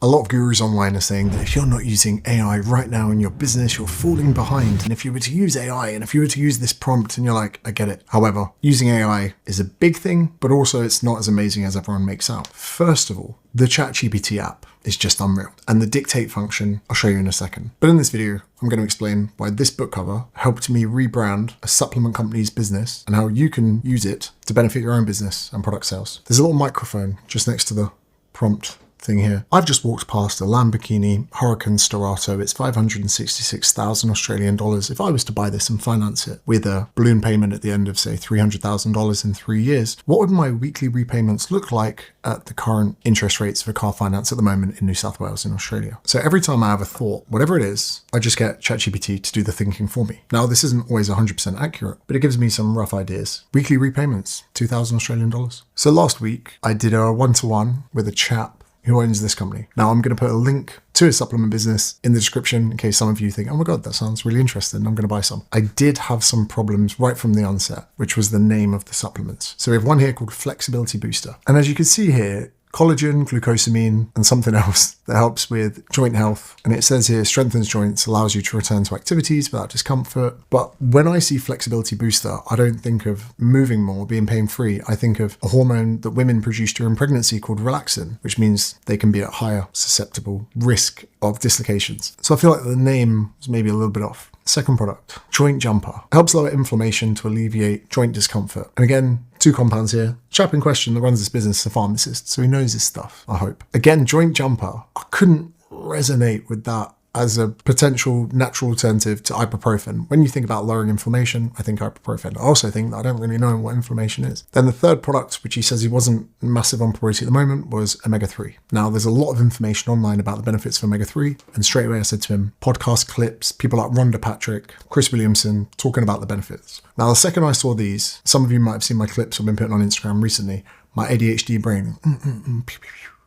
A lot of gurus online are saying that if you're not using AI right now in your business, you're falling behind. And if you were to use AI and if you were to use this prompt, and you're like, I get it. However, using AI is a big thing, but also it's not as amazing as everyone makes out. First of all, the ChatGPT app is just unreal. And the dictate function, I'll show you in a second. But in this video, I'm going to explain why this book cover helped me rebrand a supplement company's business and how you can use it to benefit your own business and product sales. There's a little microphone just next to the prompt thing here. I've just walked past a Lamborghini Huracan Storato. It's 566,000 Australian dollars. If I was to buy this and finance it with a balloon payment at the end of, say, $300,000 in 3 years, what would my weekly repayments look like at the current interest rates for car finance at the moment in New South Wales in Australia? So every time I have a thought, whatever it is, I just get ChatGPT to do the thinking for me. Now, this isn't always 100% accurate, but it gives me some rough ideas. Weekly repayments, 2,000 Australian dollars. So last week I did a one-to-one with a chap who owns this company. Now I'm going to put a link to his supplement business in the description in case some of you think, oh my God, that sounds really interesting. I'm going to buy some. I did have some problems right from the onset, which was the name of the supplements. So we have one here called Flexibility Booster. And as you can see here, collagen, glucosamine, and something else that helps with joint health. And it says here, strengthens joints, allows you to return to activities without discomfort. But when I see Flexibility Booster, I don't think of moving more, being pain-free. I think of a hormone that women produce during pregnancy called relaxin, which means they can be at higher susceptible risk of dislocations. So I feel like the name was maybe a little bit off. Second product, Joint Jumper. Helps lower inflammation to alleviate joint discomfort. And again, 2 compounds here. Chap in question that runs this business is a pharmacist, so he knows his stuff, I hope. Again, Joint Jumper. I couldn't resonate with that as a potential natural alternative to ibuprofen. When you think about lowering inflammation, I think ibuprofen. I also think that I don't really know what inflammation is. Then the third product, which he says he wasn't massive on priority at the moment, was omega-3. Now, there's a lot of information online about the benefits of omega-3, and straight away I said to him, podcast clips, people like Rhonda Patrick, Chris Williamson, talking about the benefits. Now, the second I saw these, some of you might have seen my clips I've been putting on Instagram recently, my ADHD brain,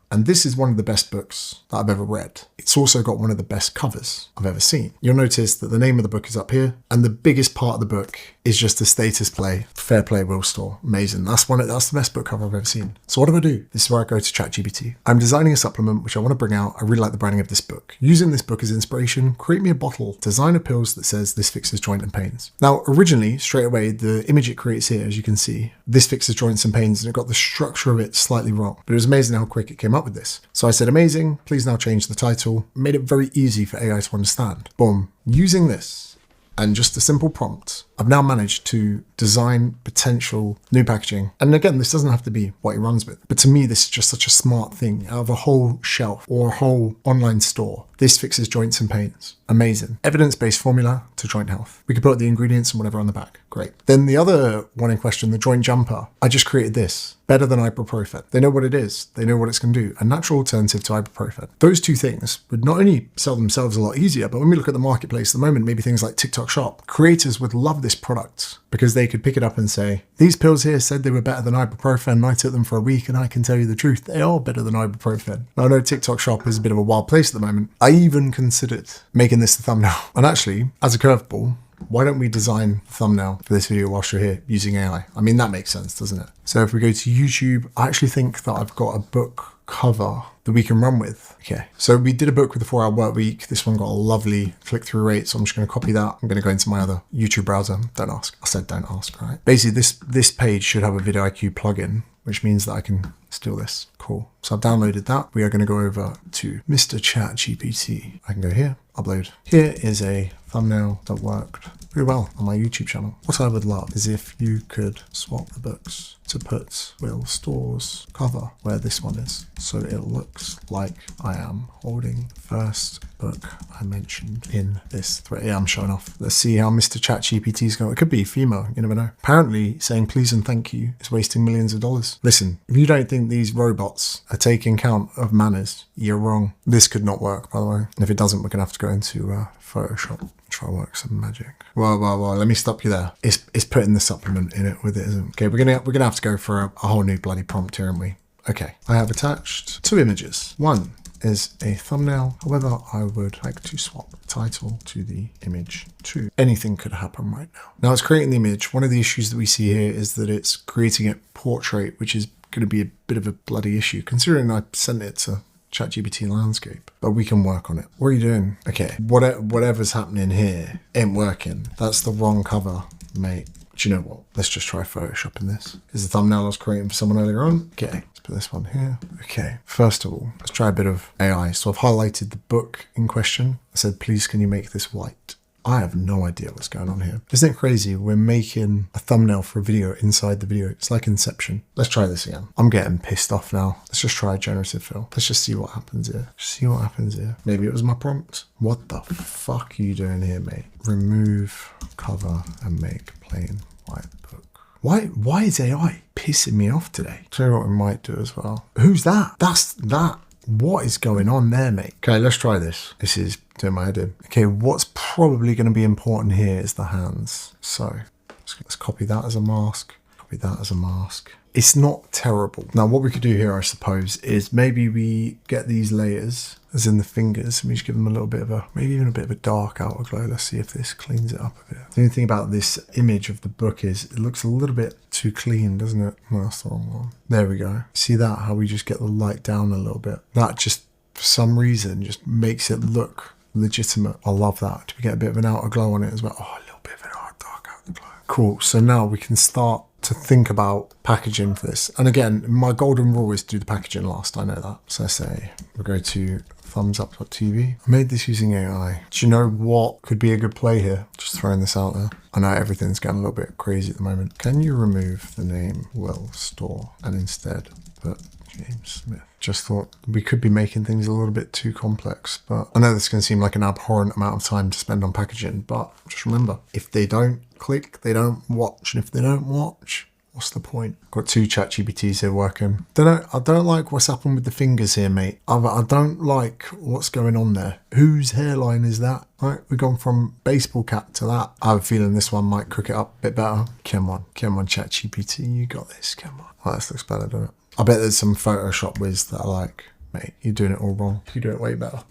And this is one of the best books that I've ever read. It's also got one of the best covers I've ever seen. You'll notice that the name of the book is up here, and the biggest part of the book is just a status play. Fair play, Will Store. Amazing. That's the best book cover I've ever seen. So what do? This is where I go to ChatGPT. I'm designing a supplement which I want to bring out. I really like the branding of this book. Using this book as inspiration, create me a bottle, design a pills that says this fixes joint and pains. Now, originally, straight away, the image it creates here, as you can see, this fixes joints and pains, and it got the structure of it slightly wrong. But it was amazing how quick it came up with this. So I said, amazing, please now change the title. Made it very easy for AI to understand. Boom. Using this and just a simple prompt, I've now managed to design potential new packaging. And again, this doesn't have to be what he runs with. But to me, this is just such a smart thing. Out of a whole shelf or a whole online store, this fixes joints and pains. Amazing. Evidence-based formula to joint health. We could put the ingredients and whatever on the back. Great. Then the other one in question, the Joint Jumper, I just created this. Better than ibuprofen. They know what it is. They know what it's going to do. A natural alternative to ibuprofen. Those two things would not only sell themselves a lot easier, but when we look at the marketplace at the moment, maybe things like TikTok Shop, creators would love this product because they could pick it up and say, these pills here said they were better than ibuprofen, and I took them for a week, and I can tell you the truth, they are better than ibuprofen. Now, I know TikTok Shop is a bit of a wild place at the moment. I even considered making this the thumbnail. And actually, as a curveball, why don't we design the thumbnail for this video whilst you're here using AI? I mean, that makes sense, doesn't it? So if we go to YouTube, I actually think that I've got a book cover that we can run with. Okay, so we did a book with the 4-hour work week. This one got a lovely click-through rate, so I'm just going to copy that. I'm going to go into my other YouTube browser. Don't ask. I said don't ask, right? Basically, this page should have a vidIQ plugin, which means that I can steal this. Cool. So I've downloaded that. We are going to go over to Mr. ChatGPT. I can go here, upload. Here is a thumbnail that worked pretty well on my YouTube channel. What I would love is if you could swap the books to put Will Store's cover where this one is. So it looks like I am holding the first book I mentioned in this thread. Yeah, I'm showing off. Let's see how Mr. ChatGPT's going. It could be female, you never know. Apparently saying please and thank you is wasting millions of dollars. Listen, if you don't think these robots are taking count of manners, you're wrong. This could not work, by the way. And if it doesn't, we're going to have to go into Photoshop. Try work some magic. Well, let me stop you there. It's putting the supplement in it with it, isn't it? Okay, we're gonna have to go for a whole new bloody prompt here, aren't we? Okay, I have attached 2 images. One is a thumbnail. However, I would like to swap the title to the image 2. Anything could happen right now. Now it's creating the image. One of the issues that we see here is that it's creating it portrait, which is going to be a bit of a bloody issue, considering I sent it to ChatGPT landscape, but we can work on it. What are you doing? Okay, whatever's happening here ain't working. That's the wrong cover, mate. Do you know what? Let's just try photoshopping this. Is the thumbnail I was creating for someone earlier on? Okay, let's put this one here. Okay, first of all, let's try a bit of AI. So I've highlighted the book in question. I said, please, can you make this white? I have no idea what's going on here. Isn't it crazy? We're making a thumbnail for a video inside the video. It's like Inception. Let's try this again. I'm getting pissed off now. Let's just try generative fill. Let's just see what happens here. See what happens here. Maybe it was my prompt. What the fuck are you doing here, mate? Remove cover and make plain white book. Why is AI pissing me off today? Tell you what we might do as well. Who's that? That's that. What is going on there, mate? Okay, let's try this. This is doing my head in. Okay, what's probably going to be important here is the hands. So let's copy that as a mask. Copy that as a mask. It's not terrible. Now, what we could do here, I suppose, is maybe we get these layers, as in the fingers, and we just give them a little bit of a, maybe even a bit of a dark outer glow. Let's see if this cleans it up a bit. The only thing about this image of the book is it looks a little bit too clean, doesn't it? No, that's the wrong one. There we go. See that? How we just get the light down a little bit. That just, for some reason, just makes it look legitimate. I love that. Do we get a bit of an outer glow on it as well? Oh, a little bit of an dark outer glow. Cool. So now we can start to think about packaging for this. And again, my golden rule is to do the packaging last. I know that. So I say we'll go to thumbsup.tv. I made this using AI. Do you know what could be a good play here? Just throwing this out there. I know everything's getting a little bit crazy at the moment. Can you remove the name Will Store and instead put James Smith? Just thought we could be making things a little bit too complex, but I know this is going to seem like an abhorrent amount of time to spend on packaging, but just remember, if they don't click, they don't watch, and if they don't watch, what's the point? Got two ChatGPTs here working. I don't like what's happened with the fingers here, mate. I don't like what's going on there. Whose hairline is that? Right, we've gone from baseball cap to that. I have a feeling this one might crook it up a bit better. Come on, ChatGPT, you got this, come on. Oh, this looks better, doesn't it? I bet there's some Photoshop whiz that are like, mate, you're doing it all wrong. You do it way better.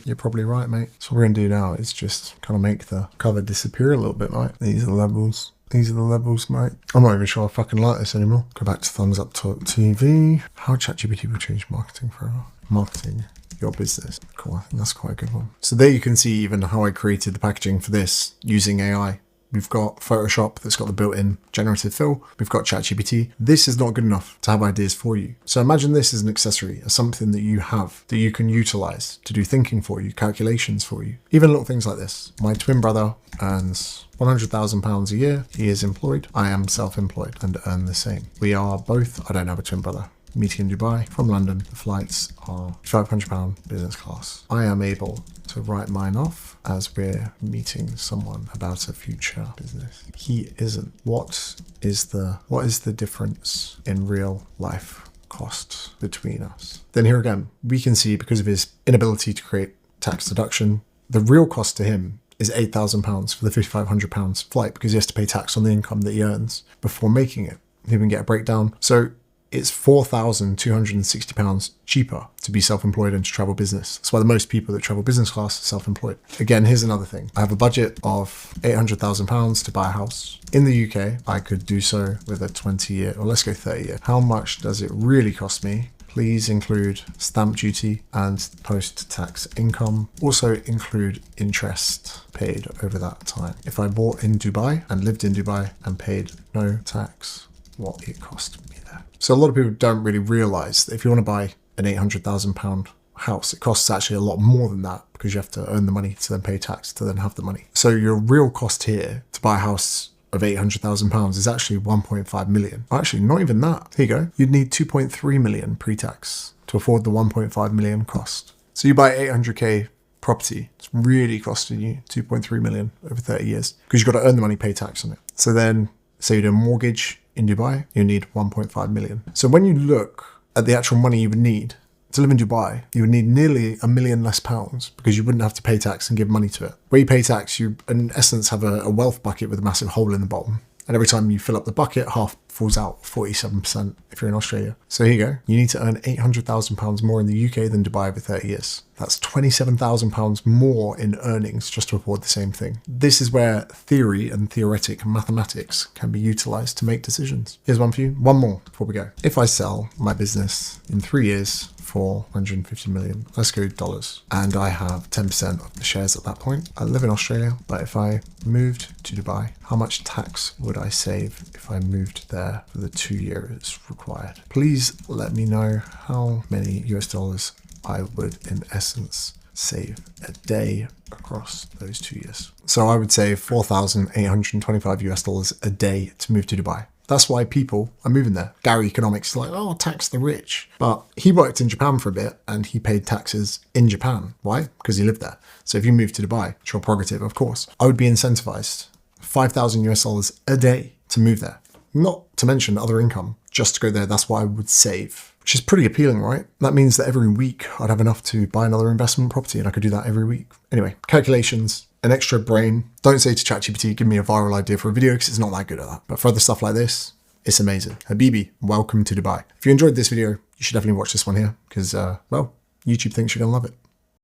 You're probably right, mate. So what we're going to do now is just kind of make the cover disappear a little bit, mate. These are the levels. These are the levels, mate. I'm not even sure I fucking like this anymore. Go back to thumbsup.tv. How ChatGPT will change marketing forever. Marketing your business. Cool, I think that's quite a good one. So there you can see even how I created the packaging for this using AI. We've got Photoshop that's got the built-in generative fill. We've got ChatGPT. This is not good enough to have ideas for you. So imagine this as an accessory, as something that you have, that you can utilize to do thinking for you, calculations for you. Even little things like this. My twin brother earns £100,000 a year. He is employed. I am self-employed and earn the same. We are both, I don't have a twin brother, meeting in Dubai from London. The flights are £500 business class. I am able to write mine off as we're meeting someone about a future business. He isn't. What is the difference in real life costs between us? Then here again, we can see because of his inability to create tax deduction, the real cost to him is £8,000 for the £5,500 flight because he has to pay tax on the income that he earns before making it. He even get a breakdown. So it's £4,260 cheaper to be self-employed and to travel business. That's why the most people that travel business class are self-employed. Again, here's another thing. I have a budget of £800,000 to buy a house. In the UK, I could do so with a 20-year, or let's go 30-year. How much does it really cost me? Please include stamp duty and post-tax income. Also include interest paid over that time. If I bought in Dubai and lived in Dubai and paid no tax, what it cost me there. So a lot of people don't really realize that if you want to buy an £800,000 house, it costs actually a lot more than that because you have to earn the money to then pay tax to then have the money. So your real cost here to buy a house of £800,000 is actually 1.5 million. Actually, not even that. Here you go. You'd need 2.3 million pre-tax to afford the 1.5 million cost. So you buy 800k property, it's really costing you 2.3 million over 30 years because you've got to earn the money, pay tax on it. So then say you do a mortgage in Dubai, you need 1.5 million. So when you look at the actual money you would need to live in Dubai, you would need nearly £1 million less because you wouldn't have to pay tax and give money to it. Where you pay tax, you in essence have a wealth bucket with a massive hole in the bottom. And every time you fill up the bucket, half falls out, 47% if you're in Australia. So here you go. You need to earn £800,000 more in the UK than Dubai over 30 years. That's £27,000 more in earnings just to afford the same thing. This is where theory and theoretic mathematics can be utilized to make decisions. Here's one for you. One more before we go. If I sell my business in 3 years 450 million. Let's go dollars. And I have 10% of the shares at that point. I live in Australia, but if I moved to Dubai, how much tax would I save if I moved there for the 2 years required? Please let me know how many US dollars I would, in essence, save a day across those 2 years. So I would save 4,825 US dollars a day to move to Dubai. That's why people are moving there. Gary Economics is like, oh, tax the rich. But he worked in Japan for a bit and he paid taxes in Japan. Why? Because he lived there. So if you move to Dubai, it's your prerogative, of course. I would be incentivized 5,000 US dollars a day to move there. Not to mention other income, just to go there. That's what I would save, which is pretty appealing, right? That means that every week I'd have enough to buy another investment property and I could do that every week. Anyway, calculations, an extra brain. Don't say to ChatGPT, give me a viral idea for a video because it's not that good at that. But for other stuff like this, it's amazing. Habibi, welcome to Dubai. If you enjoyed this video, you should definitely watch this one here because, well, YouTube thinks you're going to love it.